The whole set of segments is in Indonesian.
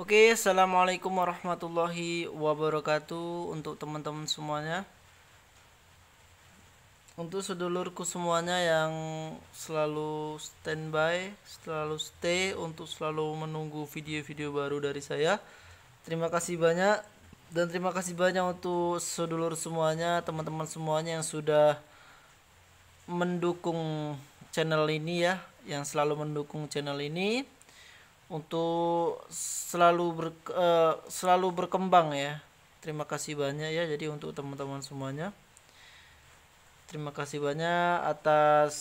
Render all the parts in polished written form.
Oke, assalamualaikum warahmatullahi wabarakatuh untuk teman-teman semuanya. Untuk sedulurku semuanya yang selalu standby, selalu stay untuk selalu menunggu video-video baru dari saya. Terima kasih banyak dan terima kasih banyak untuk sedulur semuanya, teman-teman semuanya yang sudah mendukung channel ini ya, yang selalu mendukung channel ini untuk selalu berkembang ya. Terima kasih banyak ya. Jadi untuk teman-teman semuanya, terima kasih banyak atas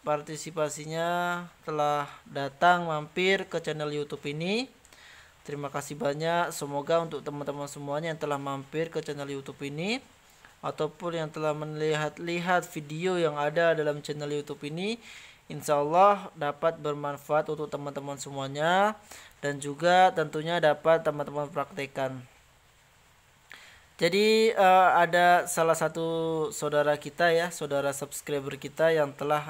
partisipasinya telah datang mampir ke channel YouTube ini. Terima kasih banyak. Semoga untuk teman-teman semuanya yang telah mampir ke channel YouTube ini ataupun yang telah melihat video yang ada dalam channel YouTube ini, insya Allah dapat bermanfaat untuk teman-teman semuanya dan juga tentunya dapat teman-teman praktekkan. Jadi ada salah satu saudara kita ya, saudara subscriber kita yang telah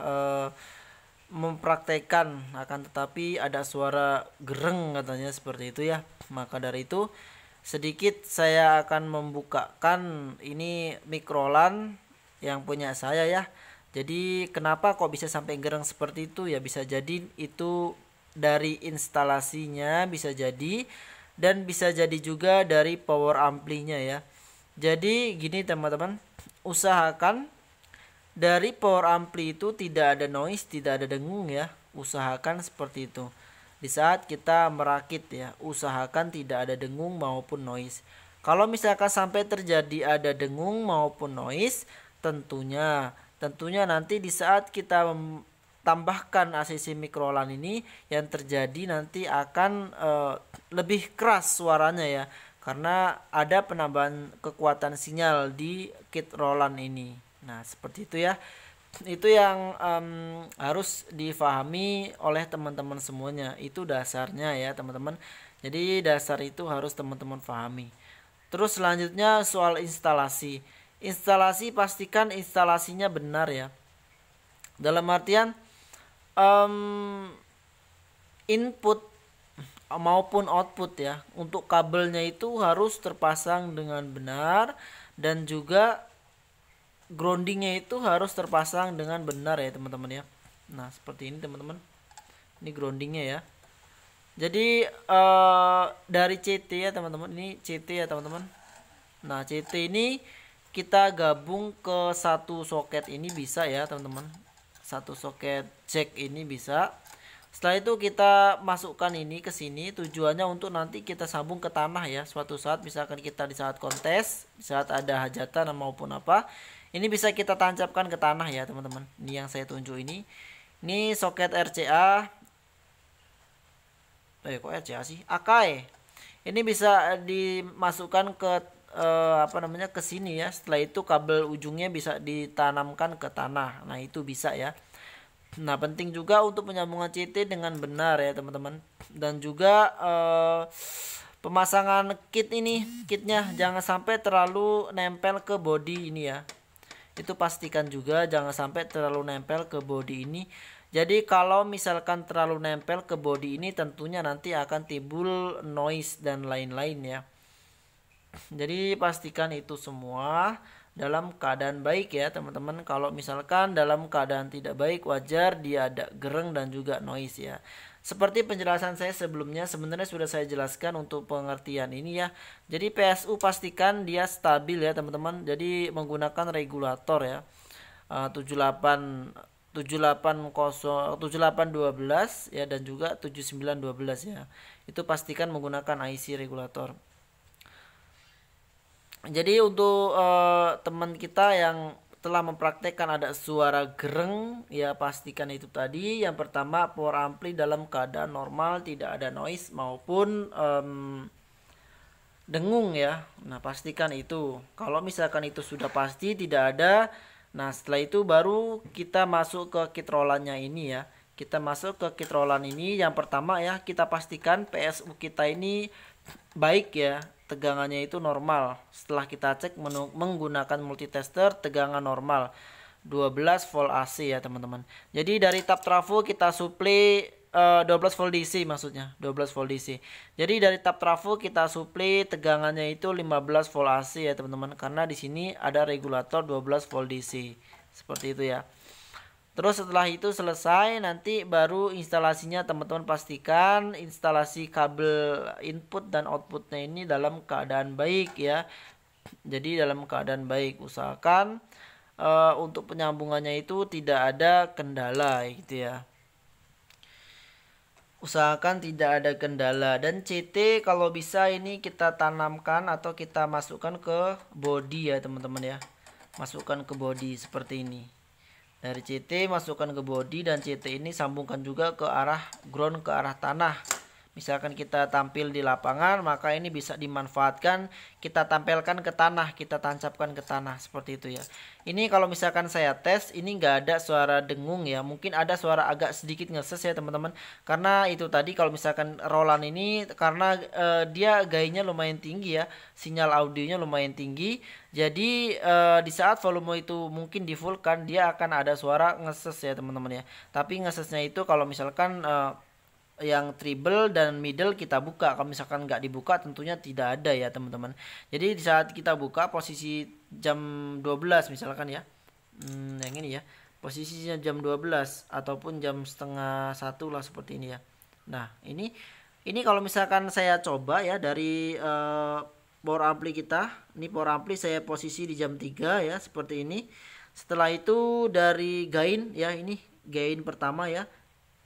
mempraktekkan, akan tetapi ada suara gereng katanya seperti itu ya. Maka dari itu sedikit saya akan membukakan ini mikrolan yang punya saya ya. Jadi kenapa kok bisa sampai gereng seperti itu ya, bisa jadi itu dari instalasinya, bisa jadi, dan bisa jadi juga dari power amplinya ya. Jadi gini teman-teman, usahakan dari power ampli itu tidak ada noise, tidak ada dengung ya. Usahakan seperti itu. Di saat kita merakit ya, usahakan tidak ada dengung maupun noise. Kalau misalkan sampai terjadi ada dengung maupun noise, tentunya nanti di saat kita tambahkan ACC mikrolan ini, yang terjadi nanti akan lebih keras suaranya ya, karena ada penambahan kekuatan sinyal di kit Roland ini. Nah seperti itu ya. Itu yang harus difahami oleh teman-teman semuanya. Itu dasarnya ya teman-teman. Jadi dasar itu harus teman-teman pahami. Terus selanjutnya soal instalasi. Instalasi pastikan instalasinya benar ya. Dalam artian input maupun output ya, untuk kabelnya itu harus terpasang dengan benar dan juga groundingnya itu harus terpasang dengan benar ya teman-teman ya. Nah seperti ini teman-teman, ini groundingnya ya. Jadi dari CT ya teman-teman, ini CT ya teman-teman. Nah CT ini kita gabung ke satu soket ini bisa ya teman-teman, satu soket jack ini bisa. Setelah itu kita masukkan ini ke sini, tujuannya untuk nanti kita sambung ke tanah ya. Suatu saat misalkan kita di saat kontes, di saat ada hajatan maupun apa, ini bisa kita tancapkan ke tanah ya teman-teman. Ini yang saya tunjuk ini. Ini soket RCA. Kok RCA sih? Akai. Ini bisa dimasukkan ke ke sini ya. Setelah itu kabel ujungnya bisa ditanamkan ke tanah. Nah, itu bisa ya. Nah penting juga untuk penyambungan CT dengan benar ya teman-teman. Dan juga pemasangan kitnya jangan sampai terlalu nempel ke body ini ya. Itu pastikan juga jangan sampai terlalu nempel ke body ini. Jadi kalau misalkan terlalu nempel ke body ini, tentunya nanti akan timbul noise dan lain-lain ya. Jadi pastikan itu semua dalam keadaan baik ya teman-teman. Kalau misalkan dalam keadaan tidak baik, wajar dia ada gereng dan juga noise ya. Seperti penjelasan saya sebelumnya, sebenarnya sudah saya jelaskan untuk pengertian ini ya. Jadi PSU pastikan dia stabil ya teman-teman. Jadi menggunakan regulator ya, 7812 ya, dan juga 7912 ya. Itu pastikan menggunakan IC regulator. Jadi untuk teman kita yang telah mempraktekkan ada suara gereng ya, pastikan itu tadi. Yang pertama, power ampli dalam keadaan normal, tidak ada noise maupun dengung ya. Nah pastikan itu. Kalau misalkan itu sudah pasti tidak ada, nah setelah itu baru kita masuk ke kit rollannya ini ya. Kita masuk ke kit rollan ini. Yang pertama ya, kita pastikan PSU kita ini baik ya, tegangannya itu normal. Setelah kita cek menggunakan multitester, tegangan normal 12 volt AC ya teman-teman. Jadi dari tap trafo kita suplai 12 volt DC maksudnya, 12 volt DC. Jadi dari tab trafo kita supply tegangannya itu 15 volt AC ya teman-teman, karena di sini ada regulator 12 volt DC. Seperti itu ya. Terus setelah itu selesai, nanti baru instalasinya teman-teman pastikan instalasi kabel input dan outputnya ini dalam keadaan baik ya. Jadi dalam keadaan baik, usahakan untuk penyambungannya itu tidak ada kendala gitu ya. Usahakan tidak ada kendala. Dan CT kalau bisa ini kita tanamkan atau kita masukkan ke body ya teman-teman ya. Masukkan ke body seperti ini. Dari CT masukkan ke body, dan CT ini sambungkan juga ke arah ground, ke arah tanah. Misalkan kita tampil di lapangan, maka ini bisa dimanfaatkan, kita tampilkan ke tanah, kita tancapkan ke tanah seperti itu ya. Ini kalau misalkan saya tes, ini nggak ada suara dengung ya, mungkin ada suara agak sedikit ngeses ya teman-teman, karena itu tadi kalau misalkan Roland ini karena dia gainnya lumayan tinggi ya, sinyal audionya lumayan tinggi, jadi di saat volume itu mungkin di full kan, dia akan ada suara ngeses ya teman-teman ya. Tapi ngesesnya itu kalau misalkan yang treble dan middle kita buka, kalau misalkan nggak dibuka tentunya tidak ada ya teman-teman. Jadi di saat kita buka posisi jam 12 misalkan ya, yang ini ya, posisinya jam 12 ataupun jam setengah 1 lah seperti ini ya. Nah ini kalau misalkan saya coba ya dari power ampli kita, ini power ampli saya posisi di jam 3 ya seperti ini. Setelah itu dari gain ya, ini gain pertama ya,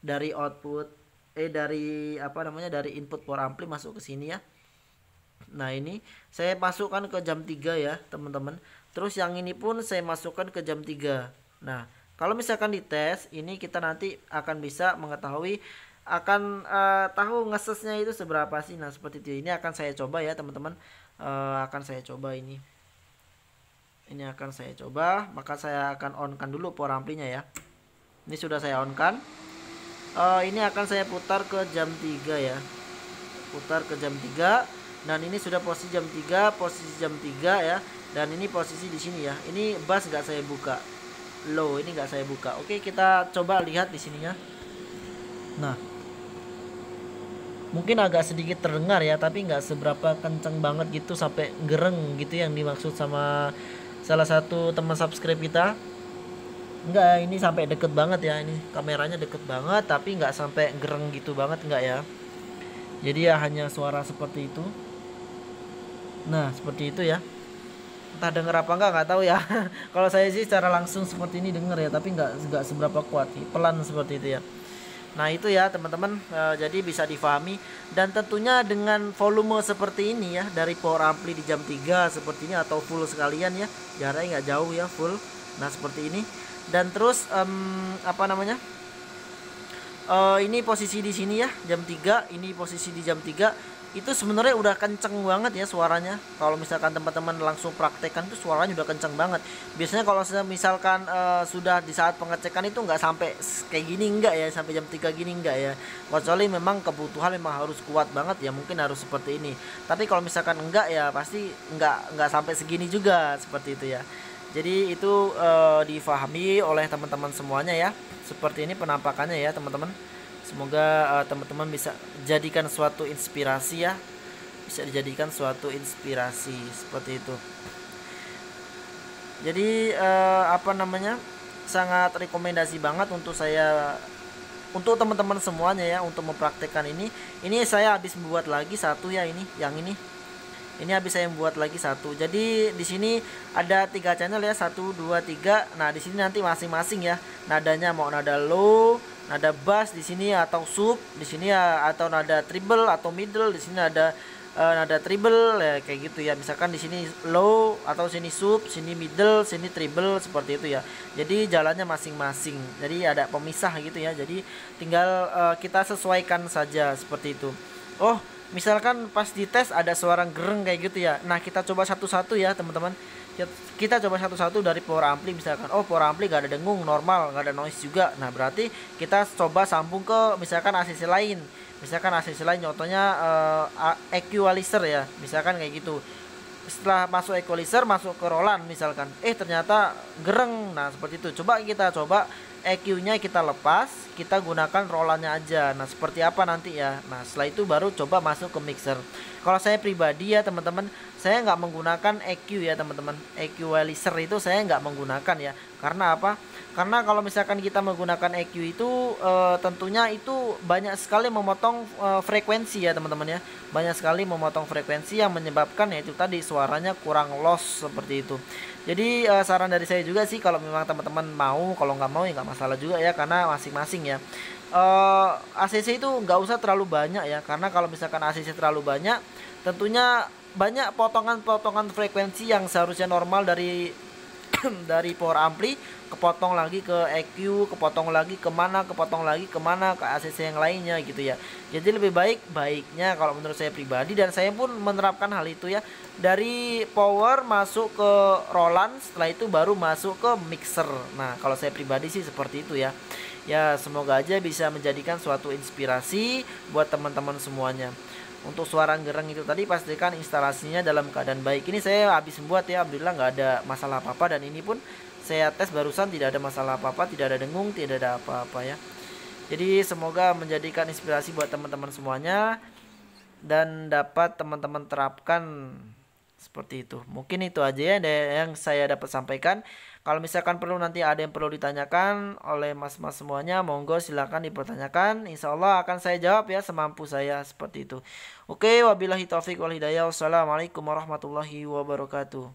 dari output dari dari input power ampli masuk ke sini ya. Nah ini saya masukkan ke jam 3 ya teman-teman. Terus yang ini pun saya masukkan ke jam 3. Nah kalau misalkan dites ini, kita nanti akan bisa mengetahui, akan tahu ngesesnya itu seberapa sih. Nah seperti itu, ini akan saya coba ya teman-teman. Akan saya coba ini akan saya coba, maka saya akan on kan dulu power amplinya ya. Ini sudah saya on kan. Ini akan saya putar ke jam 3 ya, putar ke jam 3, dan ini sudah posisi jam 3, posisi jam 3 ya, dan ini posisi di sini ya. Ini bass nggak saya buka, low ini nggak saya buka. Oke, kita coba lihat di sininya. Nah mungkin agak sedikit terdengar ya, tapi nggak seberapa kenceng banget gitu sampai gereng gitu yang dimaksud sama salah satu teman subscribe kita. Enggak, ini sampai deket banget ya, ini kameranya deket banget, tapi nggak sampai gereng gitu banget, enggak ya. Jadi ya hanya suara seperti itu. Nah seperti itu ya, entah denger apa nggak tahu ya. Kalau saya sih secara langsung seperti ini denger ya, tapi nggak seberapa kuat sih, pelan seperti itu ya. Nah itu ya teman-teman, jadi bisa difahami. Dan tentunya dengan volume seperti ini ya, dari power ampli di jam 3 seperti ini, atau full sekalian ya, jaraknya nggak jauh ya, full. Nah seperti ini. Dan terus ini posisi di sini ya, jam 3, ini posisi di jam 3. Itu sebenarnya udah kenceng banget ya suaranya. Kalau misalkan teman-teman langsung praktekkan, tuh suaranya udah kenceng banget. Biasanya kalau misalkan sudah di saat pengecekan itu nggak sampai kayak gini, enggak ya, sampai jam 3 gini enggak ya. Kecuali memang kebutuhan memang harus kuat banget ya, mungkin harus seperti ini. Tapi kalau misalkan enggak ya pasti enggak sampai segini juga, seperti itu ya. Jadi itu difahami oleh teman-teman semuanya ya. Seperti ini penampakannya ya teman-teman. Semoga teman-teman bisa jadikan suatu inspirasi ya. Bisa dijadikan suatu inspirasi seperti itu. Jadi sangat rekomendasi banget untuk teman-teman semuanya ya, untuk mempraktekkan ini. Ini saya habis membuat lagi satu ya, yang ini habis saya buat lagi satu. Jadi di sini ada 3 channel ya, 1 2 3. Nah di sini nanti masing-masing ya nadanya, mau nada low, nada bass di sini, atau sub di sini ya, atau nada treble atau middle di sini ada nada treble ya, kayak gitu ya. Misalkan di sini low, atau sini sub, sini middle, sini treble, seperti itu ya. Jadi jalannya masing-masing. Jadi ada pemisah gitu ya. Jadi tinggal kita sesuaikan saja seperti itu. Oh, misalkan pas dites ada suara gereng kayak gitu ya. Nah kita coba satu-satu ya teman-teman. Kita coba satu-satu dari power ampli. Misalkan power ampli gak ada dengung, normal, gak ada noise juga. Nah berarti kita coba sambung ke misalkan ACC lain. Misalkan ACC lain contohnya equalizer ya, misalkan kayak gitu. Setelah masuk equalizer, masuk ke Roland misalkan, ternyata gereng. Nah seperti itu. Kita coba EQ-nya kita lepas, kita gunakan rollannya aja. Nah seperti apa nanti ya. Nah setelah itu baru coba masuk ke mixer. Kalau saya pribadi ya teman-teman, saya nggak menggunakan EQ ya teman-teman. Equalizer itu saya nggak menggunakan ya. Karena apa? Karena kalau misalkan kita menggunakan EQ itu tentunya itu banyak sekali memotong frekuensi ya teman-teman ya. Banyak sekali memotong frekuensi yang menyebabkan yaitu tadi suaranya kurang loss seperti itu. Jadi saran dari saya juga sih, kalau memang teman-teman mau, kalau nggak mau ya nggak masalah juga ya, karena masing-masing ya. ACC itu nggak usah terlalu banyak ya, karena kalau misalkan ACC terlalu banyak, tentunya banyak potongan-potongan frekuensi yang seharusnya normal dari dari power ampli kepotong lagi ke EQ, kepotong lagi kemana, kepotong lagi kemana, ke ACC yang lainnya gitu ya. Jadi lebih baiknya kalau menurut saya pribadi, dan saya pun menerapkan hal itu ya, dari power masuk ke Roland, setelah itu baru masuk ke mixer. Nah kalau saya pribadi sih seperti itu ya. Ya semoga aja bisa menjadikan suatu inspirasi buat teman-teman semuanya. Untuk suara gereng itu tadi, pastikan instalasinya dalam keadaan baik. Ini saya habis membuat ya, alhamdulillah nggak ada masalah apa-apa, dan ini pun saya tes barusan tidak ada masalah apa-apa, tidak ada dengung, tidak ada apa-apa ya. Jadi semoga menjadikan inspirasi buat teman-teman semuanya dan dapat teman-teman terapkan seperti itu. Mungkin itu aja ya yang saya dapat sampaikan. Kalau misalkan perlu, nanti ada yang perlu ditanyakan oleh mas-mas semuanya, monggo silakan dipertanyakan. Insya Allah akan saya jawab ya semampu saya seperti itu. Oke, wabillahi taufik wal hidayah. Wassalamualaikum warahmatullahi wabarakatuh.